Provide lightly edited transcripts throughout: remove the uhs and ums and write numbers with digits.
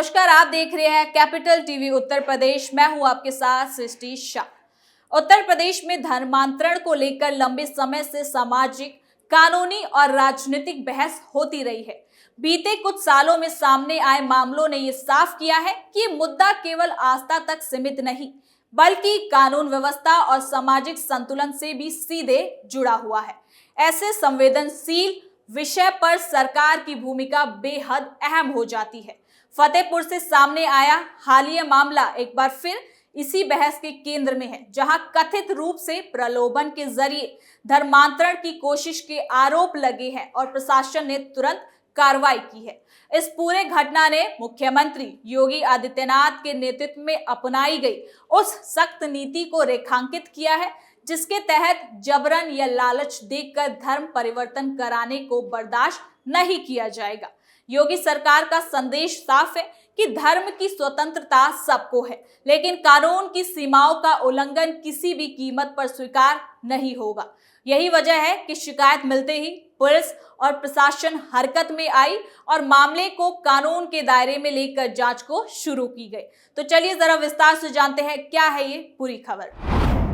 नमस्कार, आप देख रहे हैं कैपिटल टीवी उत्तर प्रदेश। मैं हूं आपके साथ सृष्टि शाह। उत्तर प्रदेश में धर्मांतरण को लेकर लंबे समय से सामाजिक, कानूनी और राजनीतिक बहस होती रही है। बीते कुछ सालों में सामने आए मामलों ने ये साफ किया है कि ये मुद्दा केवल आस्था तक सीमित नहीं, बल्कि कानून व्यवस्था और सामाजिक संतुलन से भी सीधे जुड़ा हुआ है। ऐसे संवेदनशील विषय पर सरकार की भूमिका बेहद अहम हो जाती है। फतेहपुर से सामने आया हालिया मामला एक बार फिर इसी बहस के केंद्र में है, जहां कथित रूप से प्रलोभन के जरिए धर्मांतरण की कोशिश के आरोप लगे हैं और प्रशासन ने तुरंत कार्रवाई की है। इस पूरे घटना ने मुख्यमंत्री योगी आदित्यनाथ के नेतृत्व में अपनाई गई उस सख्त नीति को रेखांकित किया है, जिसके तहत जबरन या लालच देकर धर्म परिवर्तन कराने को बर्दाश्त नहीं किया जाएगा। योगी सरकार का संदेश साफ है कि धर्म की स्वतंत्रता सबको है, लेकिन कानून की सीमाओं का उल्लंघन किसी भी कीमत पर स्वीकार नहीं होगा। यही वजह है कि शिकायत मिलते ही पुलिस और प्रशासन हरकत में आई और मामले को कानून के दायरे में लेकर जांच को शुरू की गई। तो चलिए जरा विस्तार से जानते हैं क्या है ये पूरी खबर।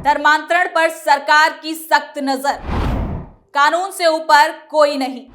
धर्मांतरण पर सरकार की सख्त नजर, कानून से ऊपर कोई नहीं,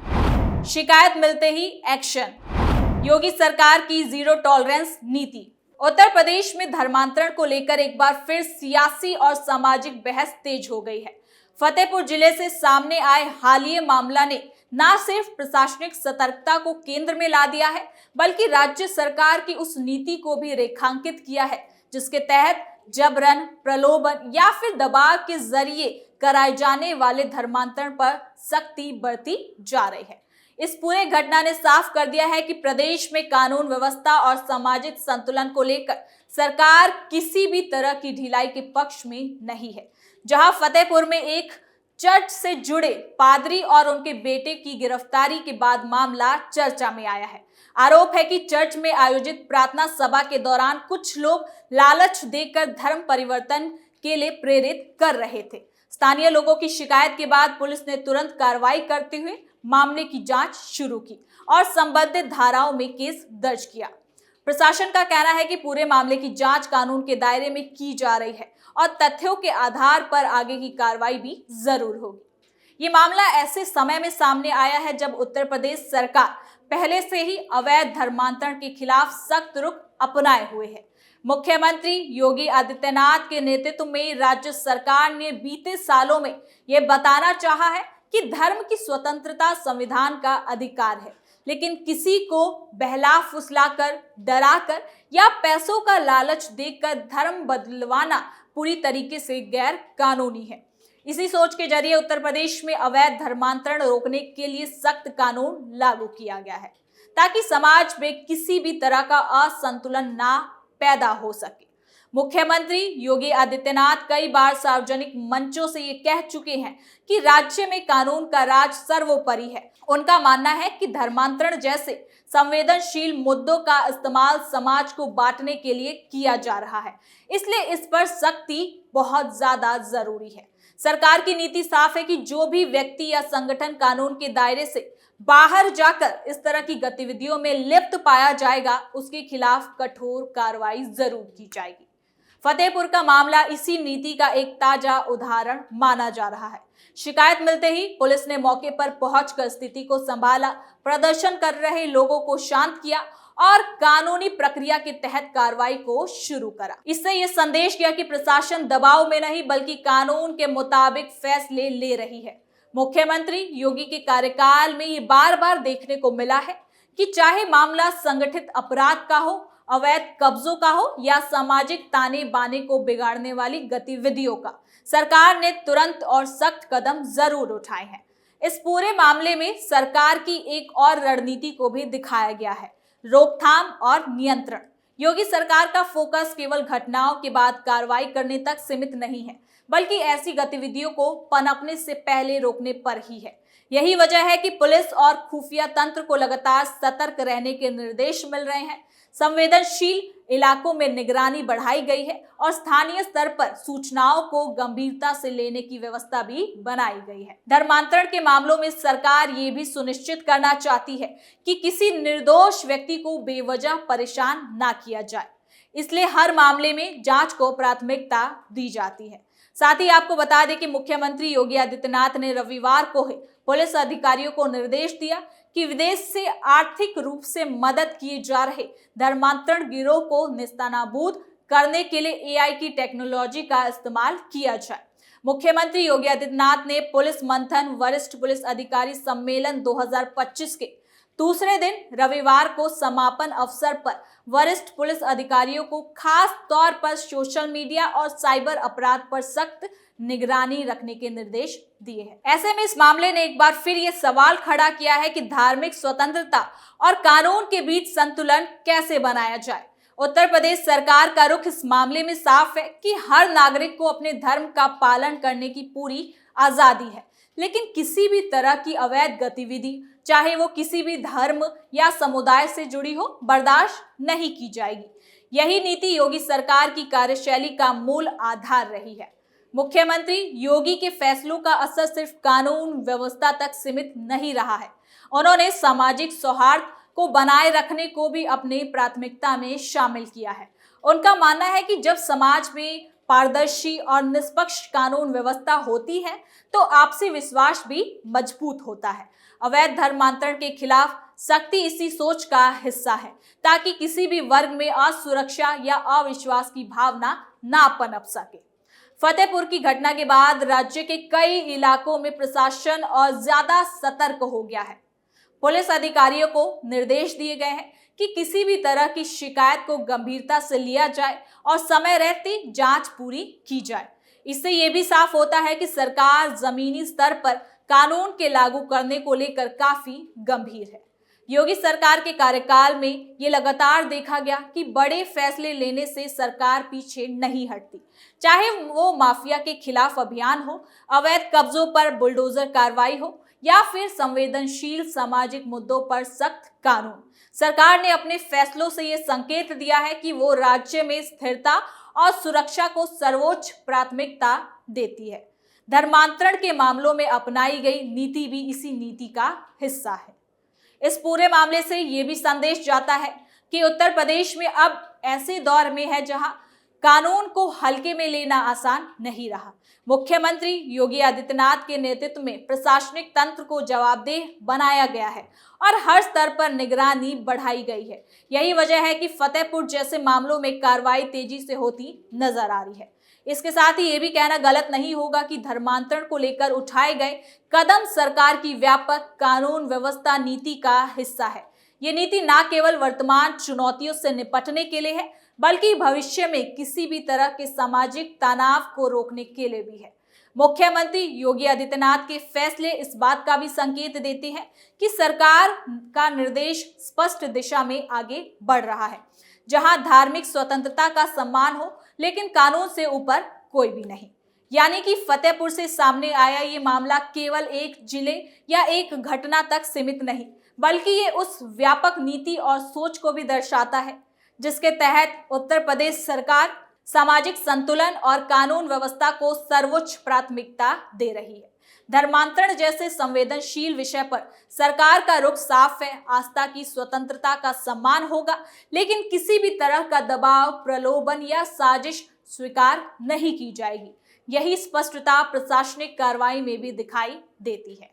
शिकायत मिलते ही एक्शन, योगी सरकार की जीरो टॉलरेंस नीति। उत्तर प्रदेश में धर्मांतरण को लेकर एक बार फिर सियासी और सामाजिक बहस तेज हो गई है। फतेहपुर जिले से सामने आए हालिया मामला ने न सिर्फ प्रशासनिक सतर्कता को केंद्र में ला दिया है, बल्कि राज्य सरकार की उस नीति को भी रेखांकित किया है, जिसके तहत जबरन, प्रलोभन या फिर दबाव के जरिए कराए जाने वाले धर्मांतरण पर सख्ती बरती जा रही है। इस पूरे घटना ने साफ कर दिया है कि प्रदेश में कानून व्यवस्था और सामाजिक संतुलन को लेकर सरकार किसी भी तरह की ढिलाई के पक्ष में नहीं है। जहां फतेहपुर में एक चर्च से जुड़े पादरी और उनके बेटे की गिरफ्तारी के बाद मामला चर्चा में आया है। आरोप है कि चर्च में आयोजित प्रार्थना सभा के दौरान कुछ लोग लालच देकर धर्म परिवर्तन के लिए प्रेरित कर रहे थे। स्थानीय लोगों की शिकायत के बाद पुलिस ने तुरंत कार्रवाई करते हुए मामले की जांच शुरू की और संबंधित धाराओं में केस दर्ज किया। प्रशासन का कहना है कि पूरे मामले की जांच कानून के दायरे में की जा रही है और तथ्यों के आधार पर आगे की कार्रवाई भी जरूर होगी। ये मामला ऐसे समय में सामने आया है जब उत्तर प्रदेश सरकार पहले से ही अवैध धर्मांतरण के खिलाफ सख्त रुख अपनाए हुए है। मुख्यमंत्री योगी आदित्यनाथ के नेतृत्व में राज्य सरकार ने बीते सालों में यह बताना चाहा है कि धर्म की स्वतंत्रता संविधान का अधिकार है, लेकिन किसी को बहला फुसलाकर, डराकर या पैसों का लालच देकर धर्म बदलवाना पूरी तरीके से गैर कानूनी है। इसी सोच के जरिए उत्तर प्रदेश में अवैध धर्मांतरण रोकने के लिए सख्त कानून लागू किया गया है, ताकि समाज में किसी भी तरह का असंतुलन ना पैदा हो सके। मुख्यमंत्री योगी आदित्यनाथ कई बार सार्वजनिक मंचों से ये कह चुके हैं कि राज्य में कानून का राज सर्वोपरि है। उनका मानना है कि धर्मांतरण जैसे संवेदनशील मुद्दों का इस्तेमाल समाज को बांटने के लिए किया जा रहा है, इसलिए इस पर सख्ती बहुत ज्यादा जरूरी है। सरकार की नीति साफ है कि जो भी व्यक्ति या संगठन कानून के दायरे से बाहर जाकर इस तरह की गतिविधियों में लिप्त पाया जाएगा, उसके खिलाफ कठोर कार्रवाई जरूर की जाएगी। फतेहपुर का मामला इसी नीति का एक ताजा उदाहरण माना जा रहा है। शिकायत मिलते ही पुलिस ने मौके पर पहुंचकर स्थिति को संभाला, प्रदर्शन कर रहे लोगों को शांत किया और कानूनी प्रक्रिया के तहत कार्रवाई को शुरू करा। इससे यह संदेश गया कि प्रशासन दबाव में नहीं, बल्कि कानून के मुताबिक फैसले ले रही है। मुख्यमंत्री योगी के कार्यकाल में ये बार बार देखने को मिला है कि चाहे मामला संगठित अपराध का हो, अवैध कब्जों का हो या सामाजिक ताने बाने को बिगाड़ने वाली गतिविधियों का, सरकार ने तुरंत और सख्त कदम जरूर उठाए हैं। इस पूरे मामले में सरकार की एक और रणनीति को भी दिखाया गया है, रोकथाम और नियंत्रण। योगी सरकार का फोकस केवल घटनाओं के बाद कार्रवाई करने तक सीमित नहीं है, बल्कि ऐसी गतिविधियों को पनपने से पहले रोकने पर ही है। यही वजह है कि पुलिस और खुफिया तंत्र को लगातार सतर्क रहने के निर्देश मिल रहे हैं। संवेदनशील इलाकों में निगरानी बढ़ाई गई है और स्थानीय स्तर पर सूचनाओं को गंभीरता से लेने की व्यवस्था भी बनाई गई है। धर्मांतरण के मामलों में सरकार ये भी सुनिश्चित करना चाहती है कि किसी निर्दोष व्यक्ति को बेवजह परेशान ना किया जाए, इसलिए हर मामले में जांच को प्राथमिकता दी जाती है। साथ ही आपको बता दें कि मुख्यमंत्री योगी आदित्यनाथ ने रविवार को ही पुलिस अधिकारियों को निर्देश दिया कि विदेश से आर्थिक रूप से मदद किए जा रहे धर्मांतरण गिरोह को नेस्तनाबूद करने के लिए एआई की टेक्नोलॉजी का इस्तेमाल किया जाए। मुख्यमंत्री योगी आदित्यनाथ ने पुलिस मंथन वरिष्ठ पुलिस अधिकारी सम्मेलन 2025 के दूसरे दिन रविवार को समापन अवसर पर वरिष्ठ पुलिस अधिकारियों को खास तौर पर सोशल मीडिया और साइबर अपराध पर सख्त निगरानी रखने के निर्देश दिए हैं। ऐसे में इस मामले ने एक बार फिर ये सवाल खड़ा किया है कि धार्मिक स्वतंत्रता और कानून के बीच संतुलन कैसे बनाया जाए। उत्तर प्रदेश सरकार का रुख इस मामले में साफ है कि हर नागरिक को अपने धर्म का पालन करने की पूरी आजादी है, लेकिन किसी भी तरह की अवैध गतिविधि, चाहे वो किसी भी धर्म या समुदाय से जुड़ी हो, बर्दाश्त नहीं की जाएगी। यही नीति योगी सरकार की कार्यशैली का मूल आधार रही है। मुख्यमंत्री योगी के फैसलों का असर सिर्फ कानून व्यवस्था तक सीमित नहीं रहा है। उन्होंने सामाजिक सौहार्द को बनाए रखने को भी अपनी प्राथमिकता में शामिल किया है। उनका मानना है कि जब समाज में पारदर्शी और निष्पक्ष कानून व्यवस्था होती है तो आपसी विश्वास भी मजबूत होता है। अवैध धर्मांतरण के खिलाफ सख्ती इसी सोच का हिस्सा है, ताकि किसी भी वर्ग में असुरक्षा या अविश्वास की भावना ना पनप सके। फतेहपुर की घटना के बाद राज्य के कई इलाकों में प्रशासन और ज्यादा सतर्क हो गया है। पुलिस अधिकारियों को निर्देश दिए गए हैं कि किसी भी तरह की शिकायत को गंभीरता से लिया जाए और समय रहते जांच पूरी की जाए। इससे ये भी साफ होता है कि सरकार जमीनी स्तर पर कानून के लागू करने को लेकर काफी गंभीर है। योगी सरकार के कार्यकाल में ये लगातार देखा गया कि बड़े फैसले लेने से सरकार पीछे नहीं हटती, चाहे वो माफिया के खिलाफ अभियान हो, अवैध कब्जों पर बुलडोजर कार्रवाई हो या फिर संवेदनशील सामाजिक मुद्दों पर सख्त कानून। सरकार ने अपने फैसलों से ये संकेत दिया है कि वो राज्य में स्थिरता और सुरक्षा को सर्वोच्च प्राथमिकता देती है। धर्मांतरण के मामलों में अपनाई गई नीति भी इसी नीति का हिस्सा है। इस पूरे मामले से ये भी संदेश जाता है कि उत्तर प्रदेश में अब ऐसे दौर में है जहां कानून को हल्के में लेना आसान नहीं रहा। मुख्यमंत्री योगी आदित्यनाथ के नेतृत्व में प्रशासनिक तंत्र को जवाबदेह बनाया गया है और हर स्तर पर निगरानी बढ़ाई गई है। यही वजह है कि फतेहपुर जैसे मामलों में कार्रवाई तेजी से होती नजर आ रही है। इसके साथ ही ये भी कहना गलत नहीं होगा कि धर्मांतरण को लेकर उठाए गए कदम सरकार की व्यापक कानून व्यवस्था नीति का हिस्सा है। ये नीति न केवल वर्तमान चुनौतियों से निपटने के लिए है, बल्कि भविष्य में किसी भी तरह के सामाजिक तनाव को रोकने के लिए भी है। मुख्यमंत्री योगी आदित्यनाथ के फैसले इस बात का भी संकेत देते हैं कि सरकार का निर्देश स्पष्ट दिशा में आगे बढ़ रहा है, जहां धार्मिक स्वतंत्रता का सम्मान हो, लेकिन कानून से ऊपर कोई भी नहीं। यानी कि फतेहपुर से सामने आया ये मामला केवल एक जिले या एक घटना तक सीमित नहीं, बल्कि ये उस व्यापक नीति और सोच को भी दर्शाता है जिसके तहत उत्तर प्रदेश सरकार सामाजिक संतुलन और कानून व्यवस्था को सर्वोच्च प्राथमिकता दे रही है। धर्मांतरण जैसे संवेदनशील विषय पर सरकार का रुख साफ है। आस्था की स्वतंत्रता का सम्मान होगा, लेकिन किसी भी तरह का दबाव, प्रलोभन या साजिश स्वीकार नहीं की जाएगी। यही स्पष्टता प्रशासनिक कार्रवाई में भी दिखाई देती है।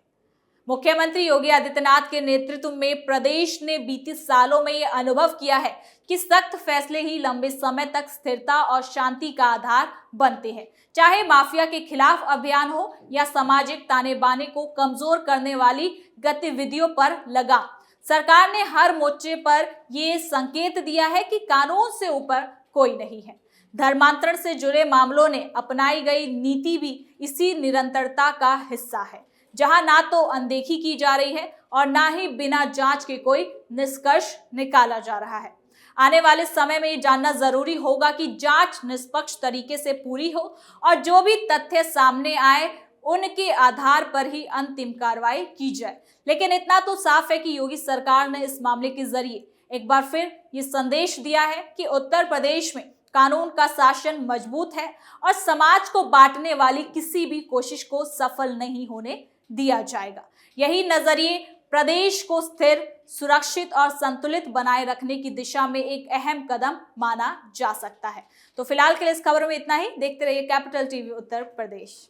मुख्यमंत्री योगी आदित्यनाथ के नेतृत्व में प्रदेश ने बीते सालों में ये अनुभव किया है कि सख्त फैसले ही लंबे समय तक स्थिरता और शांति का आधार बनते हैं। चाहे माफिया के खिलाफ अभियान हो या सामाजिक ताने बाने को कमजोर करने वाली गतिविधियों पर लगाम, सरकार ने हर मोर्चे पर ये संकेत दिया है कि कानून से ऊपर कोई नहीं है। धर्मांतरण से जुड़े मामलों ने अपनाई गई नीति भी इसी निरंतरता का हिस्सा है, जहां ना तो अनदेखी की जा रही है और ना ही बिना जांच के कोई निष्कर्ष निकाला जा रहा है। आने वाले समय में ये जानना जरूरी होगा कि जांच निष्पक्ष तरीके से पूरी हो और जो भी तथ्य सामने आए उनके आधार पर ही अंतिम कार्रवाई की जाए। लेकिन इतना तो साफ है कि योगी सरकार ने इस मामले के जरिए एक बार फिर ये संदेश दिया है कि उत्तर प्रदेश में कानून का शासन मजबूत है और समाज को बांटने वाली किसी भी कोशिश को सफल नहीं होने दिया जाएगा। यही नजरिए प्रदेश को स्थिर, सुरक्षित और संतुलित बनाए रखने की दिशा में एक अहम कदम माना जा सकता है। तो फिलहाल के लिए इस खबर में इतना ही। देखते रहिए कैपिटल टीवी उत्तर प्रदेश।